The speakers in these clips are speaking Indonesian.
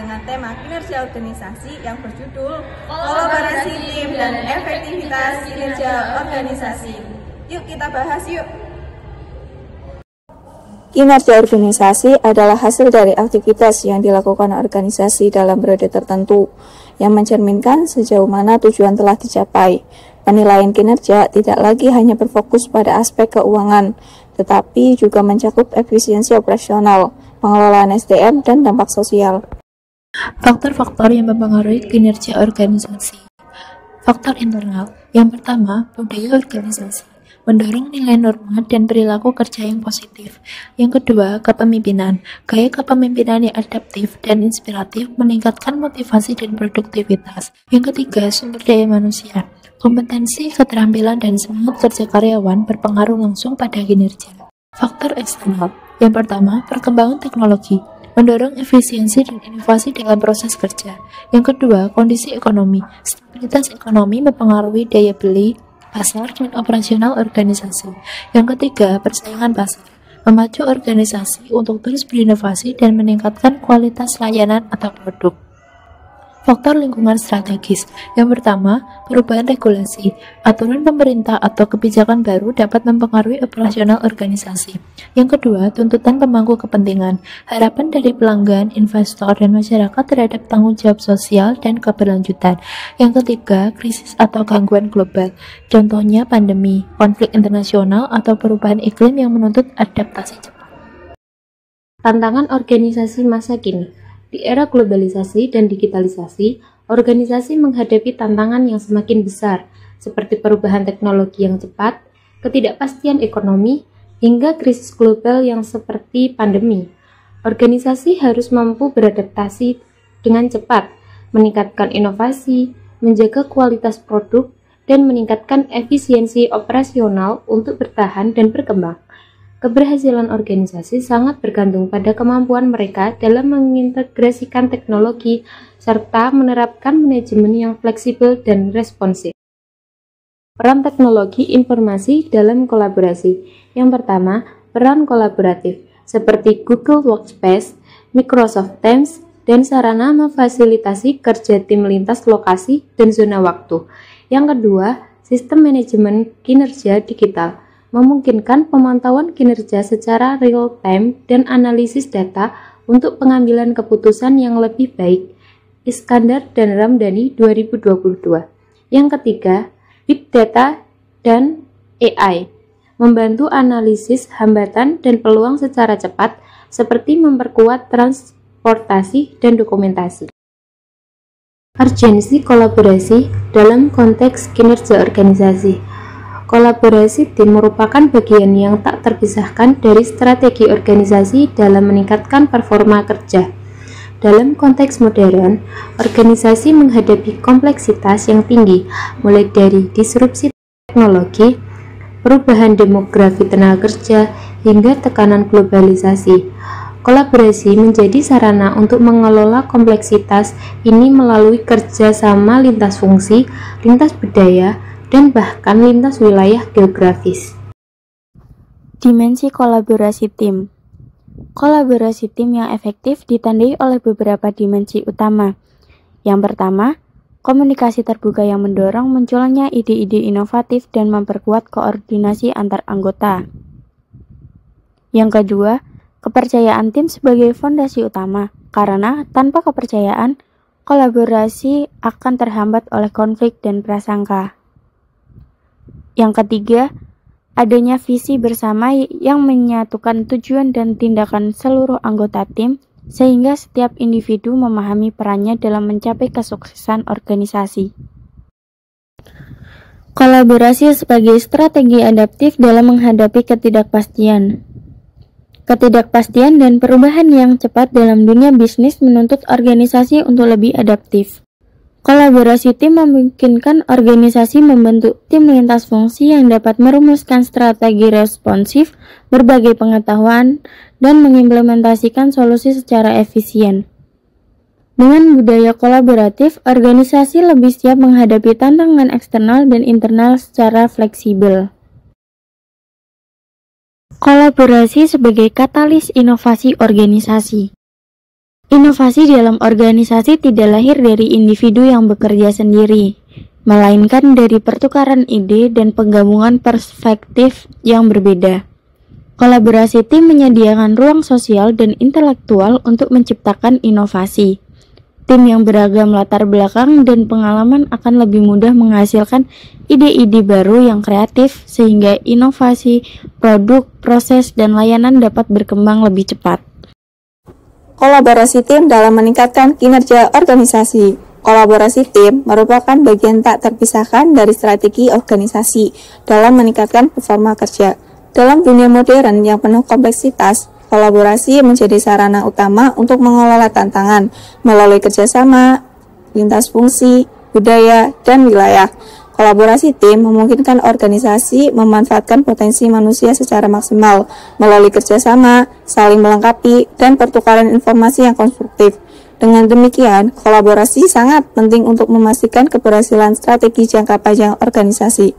dengan tema kinerja organisasi yang berjudul Kolaborasi Tim dan Efektivitas Kinerja Organisasi. Yuk kita bahas yuk! Kinerja organisasi adalah hasil dari aktivitas yang dilakukan organisasi dalam periode tertentu, yang mencerminkan sejauh mana tujuan telah dicapai. Penilaian kinerja tidak lagi hanya berfokus pada aspek keuangan, tetapi juga mencakup efisiensi operasional, pengelolaan SDM, dan dampak sosial. Faktor-faktor yang mempengaruhi kinerja organisasi. Faktor internal. Yang pertama, budaya organisasi, mendorong nilai norma dan perilaku kerja yang positif. Yang kedua, kepemimpinan. Gaya kepemimpinan yang adaptif dan inspiratif meningkatkan motivasi dan produktivitas. Yang ketiga, sumber daya manusia. Kompetensi, keterampilan, dan semangat kerja karyawan berpengaruh langsung pada kinerja. Faktor eksternal. Yang pertama, perkembangan teknologi, mendorong efisiensi dan inovasi dalam proses kerja. Yang kedua, kondisi ekonomi. Stabilitas ekonomi mempengaruhi daya beli, pasar, dan operasional organisasi. Yang ketiga, persaingan pasar, memacu organisasi untuk terus berinovasi dan meningkatkan kualitas layanan atau produk. Faktor lingkungan strategis. Yang pertama, perubahan regulasi. Aturan pemerintah atau kebijakan baru dapat mempengaruhi operasional organisasi. Yang kedua, tuntutan pemangku kepentingan. Harapan dari pelanggan, investor, dan masyarakat terhadap tanggung jawab sosial dan keberlanjutan. Yang ketiga, krisis atau gangguan global. Contohnya pandemi, konflik internasional, atau perubahan iklim yang menuntut adaptasi cepat. Tantangan organisasi masa kini. Di era globalisasi dan digitalisasi, organisasi menghadapi tantangan yang semakin besar, seperti perubahan teknologi yang cepat, ketidakpastian ekonomi, hingga krisis global yang seperti pandemi. Organisasi harus mampu beradaptasi dengan cepat, meningkatkan inovasi, menjaga kualitas produk, dan meningkatkan efisiensi operasional untuk bertahan dan berkembang. Keberhasilan organisasi sangat bergantung pada kemampuan mereka dalam mengintegrasikan teknologi serta menerapkan manajemen yang fleksibel dan responsif. Peran teknologi informasi dalam kolaborasi. Yang pertama, peran kolaboratif seperti Google Workspace, Microsoft Teams, dan sarana memfasilitasi kerja tim lintas lokasi dan zona waktu. Yang kedua, sistem manajemen kinerja digital memungkinkan pemantauan kinerja secara real-time dan analisis data untuk pengambilan keputusan yang lebih baik. Iskandar dan Ramdhani 2022. Yang ketiga, Big Data dan AI membantu analisis hambatan dan peluang secara cepat seperti memperkuat transportasi dan dokumentasi. Urgensi kolaborasi dalam konteks kinerja organisasi. Kolaborasi tim merupakan bagian yang tak terpisahkan dari strategi organisasi dalam meningkatkan performa kerja. Dalam konteks modern, organisasi menghadapi kompleksitas yang tinggi, mulai dari disrupsi teknologi, perubahan demografi tenaga kerja, hingga tekanan globalisasi. Kolaborasi menjadi sarana untuk mengelola kompleksitas ini melalui kerja sama lintas fungsi, lintas budaya, dan bahkan lintas wilayah geografis. Dimensi kolaborasi tim. Kolaborasi tim yang efektif ditandai oleh beberapa dimensi utama. Yang pertama, komunikasi terbuka yang mendorong munculnya ide-ide inovatif dan memperkuat koordinasi antar anggota. Yang kedua, kepercayaan tim sebagai fondasi utama, karena tanpa kepercayaan, kolaborasi akan terhambat oleh konflik dan prasangka. Yang ketiga, adanya visi bersama yang menyatukan tujuan dan tindakan seluruh anggota tim, sehingga setiap individu memahami perannya dalam mencapai kesuksesan organisasi. Kolaborasi sebagai strategi adaptif dalam menghadapi ketidakpastian. Ketidakpastian dan perubahan yang cepat dalam dunia bisnis menuntut organisasi untuk lebih adaptif. Kolaborasi tim memungkinkan organisasi membentuk tim lintas fungsi yang dapat merumuskan strategi responsif, berbagai pengetahuan, dan mengimplementasikan solusi secara efisien. Dengan budaya kolaboratif, organisasi lebih siap menghadapi tantangan eksternal dan internal secara fleksibel. Kolaborasi sebagai katalis inovasi organisasi. Inovasi dalam organisasi tidak lahir dari individu yang bekerja sendiri, melainkan dari pertukaran ide dan penggabungan perspektif yang berbeda. Kolaborasi tim menyediakan ruang sosial dan intelektual untuk menciptakan inovasi. Tim yang beragam latar belakang dan pengalaman akan lebih mudah menghasilkan ide-ide baru yang kreatif sehingga inovasi, produk, proses, dan layanan dapat berkembang lebih cepat. Kolaborasi tim dalam meningkatkan kinerja organisasi. Kolaborasi tim merupakan bagian tak terpisahkan dari strategi organisasi dalam meningkatkan performa kerja. Dalam dunia modern yang penuh kompleksitas, kolaborasi menjadi sarana utama untuk mengelola tantangan melalui kerjasama, lintas fungsi, budaya, dan wilayah. Kolaborasi tim memungkinkan organisasi memanfaatkan potensi manusia secara maksimal melalui kerjasama, saling melengkapi, dan pertukaran informasi yang konstruktif. Dengan demikian, kolaborasi sangat penting untuk memastikan keberhasilan strategi jangka panjang organisasi.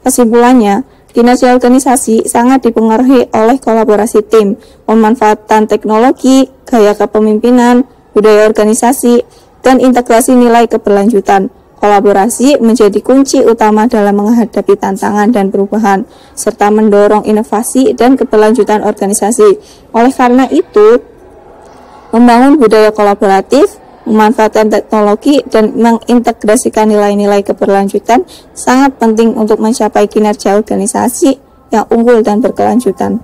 Kesimpulannya, kinerja organisasi sangat dipengaruhi oleh kolaborasi tim, pemanfaatan teknologi, gaya kepemimpinan, budaya organisasi, dan integrasi nilai keberlanjutan. Kolaborasi menjadi kunci utama dalam menghadapi tantangan dan perubahan, serta mendorong inovasi dan keberlanjutan organisasi. Oleh karena itu, membangun budaya kolaboratif, memanfaatkan teknologi, dan mengintegrasikan nilai-nilai keberlanjutan sangat penting untuk mencapai kinerja organisasi yang unggul dan berkelanjutan.